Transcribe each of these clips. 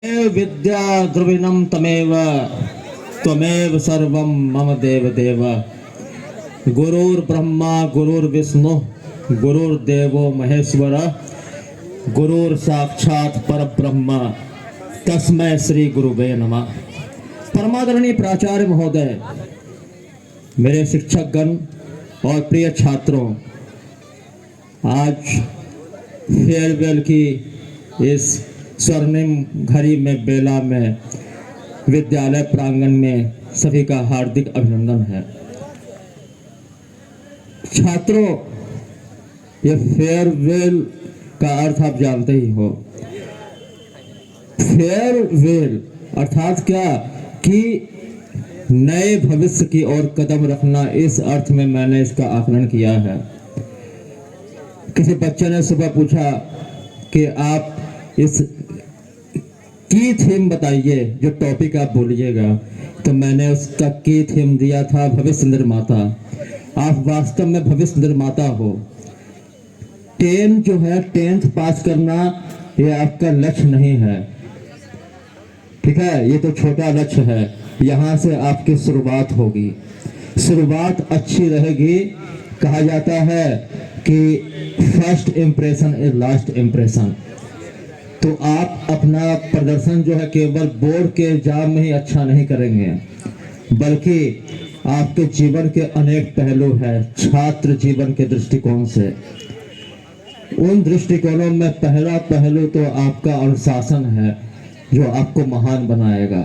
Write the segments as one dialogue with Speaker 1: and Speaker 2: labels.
Speaker 1: विद्या द्रविणम तमेव त्वमेव सर्वं मम देव देव। गुरुर्ब्रह्मा गुरुर्विष्णु गुरुर्देवो महेश्वर गुरुर साक्षात परब्रह्म तस्मै श्री गुरुवे नमः। परमादरणीय प्राचार्य महोदय, मेरे शिक्षकगण और प्रिय छात्रों, आज फेयरवेल की इस स्वर्णिम घड़ी में बेला में विद्यालय प्रांगण में सभी का हार्दिक अभिनंदन है। छात्रों, ये फेयरवेल का अर्थ आप जानते ही हो। फेयरवेल अर्थात क्या कि नए भविष्य की ओर कदम रखना, इस अर्थ में मैंने इसका आकलन किया है। किसी बच्चे ने सुबह पूछा कि आप इस की थीम बताइए, जो टॉपिक आप बोलिएगा, तो मैंने उसका की थीम दिया था भविष्य निर्माता। आप वास्तव में भविष्य निर्माता हो। 10th पास करना ये आपका लक्ष्य नहीं है, ठीक है, ये तो छोटा लक्ष्य है। यहाँ से आपकी शुरुआत होगी। शुरुआत अच्छी रहेगी। कहा जाता है कि first impression is last impression. तो आप अपना प्रदर्शन जो है केवल बोर्ड के एग्जाम में ही अच्छा नहीं करेंगे, बल्कि आपके जीवन के अनेक पहलू हैं। छात्र जीवन के दृष्टिकोण से, उन दृष्टिकोणों में पहला पहलू तो आपका अनुशासन है, जो आपको महान बनाएगा।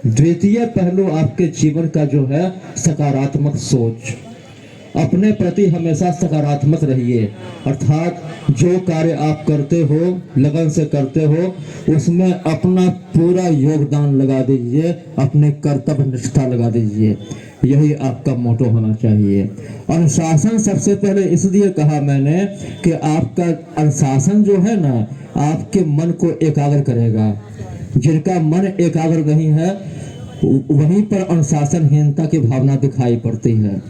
Speaker 1: द्वितीय पहलू आपके जीवन का जो है सकारात्मक सोच। अपने प्रति हमेशा सकारात्मक रहिए, अर्थात जो कार्य आप करते हो, लगन से करते हो, उसमें अपना पूरा योगदान लगा दीजिए, अपने कर्तव्य निष्ठा लगा दीजिए। यही आपका मोटो होना चाहिए। अनुशासन सबसे पहले इसलिए कहा मैंने कि आपका अनुशासन जो है ना, आपके मन को एकाग्र करेगा। जिनका मन एकाग्र नहीं है, वहीं पर अनुशासनहीनता की भावना दिखाई पड़ती है।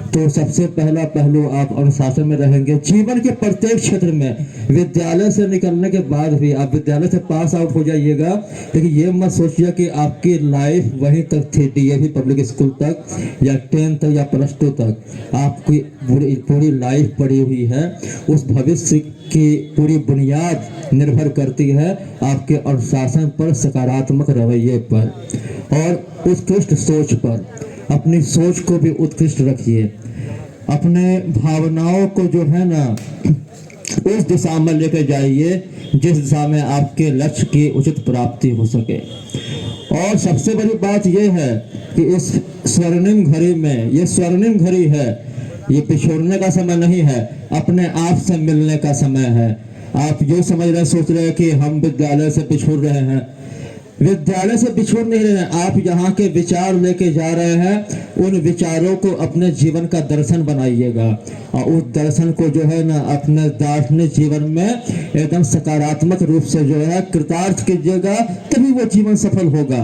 Speaker 1: तो सबसे पहला पहलू आप अनुशासन में रहेंगे। जीवन के प्रत्येक क्षेत्र में, विद्यालय से निकलने के बाद भी, आप विद्यालय से पास आउट हो जाइएगा, लेकिन ये मत सोचिए कि आपकी लाइफ वहीं तक थी, डीएवी पब्लिक स्कूल तक या 10th तक या +2 तक। आपकी पूरी लाइफ पड़ी हुई है। उस भविष्य की पूरी बुनियाद निर्भर करती है आपके अनुशासन पर, सकारात्मक रवैये पर और उत्कृष्ट सोच पर। अपनी सोच को भी उत्कृष्ट रखिए। अपने भावनाओं को जो है ना, उस दिशा में लेकर जाइए जिस दिशा में आपके लक्ष्य की उचित प्राप्ति हो सके। और सबसे बड़ी बात यह है कि इस स्वर्णिम घड़ी में, ये स्वर्णिम घड़ी है, ये पिछोड़ने का समय नहीं है, अपने आप से मिलने का समय है। आप जो समझ रहे, सोच रहे हैं कि हम विद्यालय से पिछड़ रहे हैं, विद्यालय से पिछड़ नहीं रहे हैं। आप यहाँ के विचार लेके जा रहे हैं, उन विचारों को अपने जीवन का दर्शन बनाइएगा और उस दर्शन को जो है ना अपने दार्शनिक जीवन में एकदम सकारात्मक रूप से जो है कृतार्थ कीजिएगा, तभी वो जीवन सफल होगा।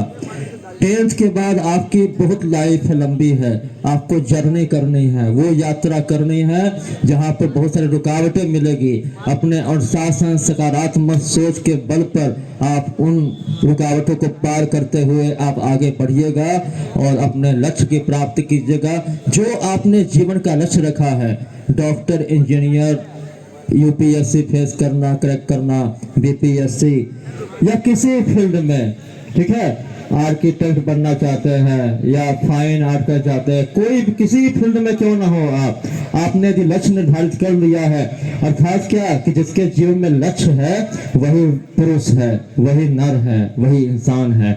Speaker 1: 10th के बाद आपकी बहुत लाइफ लंबी है, आपको जर्नी करनी है, वो यात्रा करनी है जहाँ पर बहुत सारी रुकावटें मिलेगी। अपने अनुशासन, सकारात्मक सोच के बल पर आप उन रुकावटों को पार करते हुए आप आगे बढ़िएगा और अपने लक्ष्य की प्राप्ति कीजिएगा। जो आपने जीवन का लक्ष्य रखा है, डॉक्टर, इंजीनियर, यूपीएससी फेस करना, क्रैक करना, बीपीएससी या किसी फील्ड में, ठीक है, आर्किटेक्ट बनना चाहते हैं या फाइन आर्ट का चाहते हैं, कोई किसी फील्ड में क्यों ना हो, आपने यदि लक्ष्य निर्धारित कर लिया है, अर्थात क्या कि जिसके जीवन में लक्ष्य है वही पुरुष है, वही नर है, वही इंसान है।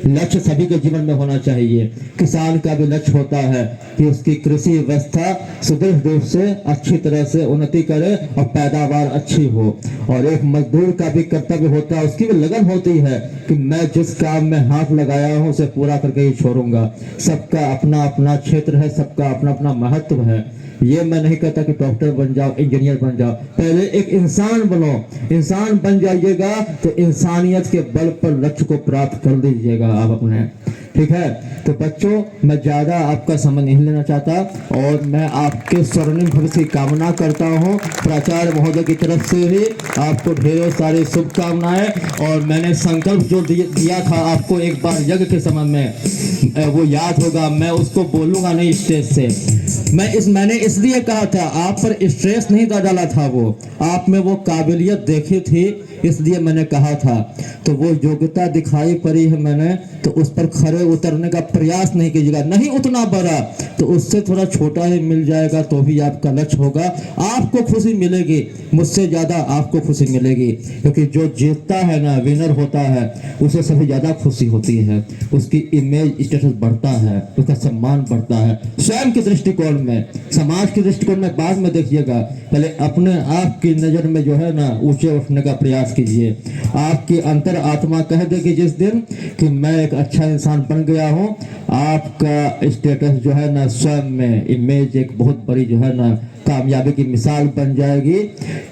Speaker 1: लक्ष्य सभी के जीवन में होना चाहिए। किसान का भी लक्ष्य होता है कि उसकी कृषि व्यवस्था सुदृढ़ रूप से अच्छी तरह से उन्नति करे और पैदावार अच्छी हो। और एक मजदूर का भी कर्तव्य होता है, उसकी भी लगन होती है कि मैं जिस काम में हाथ लगाया हूं उसे पूरा करके ही छोड़ूंगा। सबका अपना अपना क्षेत्र है, सबका अपना अपना महत्व है। ये मैं नहीं कहता कि डॉक्टर बन जाओ, इंजीनियर बन जाओ, पहले एक इंसान बनो। इंसान बन जाइएगा तो इंसानियत के बल पर लक्ष्य को प्राप्त कर लीजिएगा आप अपने, ठीक है। तो बच्चों, मैं ज़्यादा आपका समय नहीं लेना चाहता और मैं आपके स्वर्णिम भविष्य की कामना करता हूँ। प्राचार्य महोदय की तरफ से भी आपको ढेरों सारी शुभकामनाएं। और मैंने संकल्प जो दिया था आपको एक बार यज्ञ के समय में, वो याद होगा, मैं उसको बोलूँगा नहीं स्टेज से। मैंने इसलिए कहा था, आप पर स्ट्रेस नहीं डाला था, वो आप में वो काबिलियत देखी थी, इसलिए मैंने कहा था। तो वो योग्यता दिखाई पड़ी है मैंने, तो उस पर खरे उतरने का प्रयास नहीं कीजिएगा। नहीं उतना बड़ा तो उससे थोड़ा छोटा ही मिल जाएगा तो भी आपका लक्ष्य होगा। आपको खुशी मिलेगी, मुझसे ज़्यादा आपको खुशी मिलेगी, क्योंकि जो जीतता है ना, विनर होता है, उसे सबसे ज़्यादा खुशी होती है। उसकी इमेज स्टेटस बढ़ता है, उसका सम्मान बढ़ता है। स्वयं के दृष्टिकोण में, समाज के दृष्टिकोण में बाद में देखिएगा, पहले अपने आप की नज़र में जो है ना ऊंचे उठने का प्रयास कीजिए। आपकी अंतर आत्मा कह देगी जिस दिन कि मैं एक अच्छा इंसान बन गया हूँ, आपका स्टेटस जो है ना स्वयं में इमेज एक बहुत बड़ी जो है ना कामयाबी की मिसाल बन जाएगी।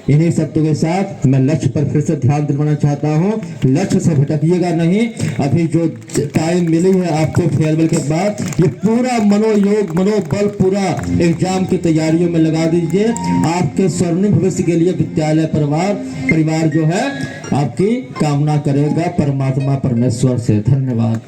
Speaker 1: इन्हीं शब्दों के साथ मैं लक्ष्य पर फिर से ध्यान दिलवाना चाहता हूँ। लक्ष्य से भटकिएगा नहीं। अभी जो टाइम मिली है आपको फेयरवेल के बाद, ये पूरा मनोयोग मनोबल पूरा एग्जाम की तैयारियों में लगा दीजिए। आपके स्वर्णिम भविष्य के लिए विद्यालय परिवार जो है आपकी कामना करेगा परमात्मा परमेश्वर से। धन्यवाद।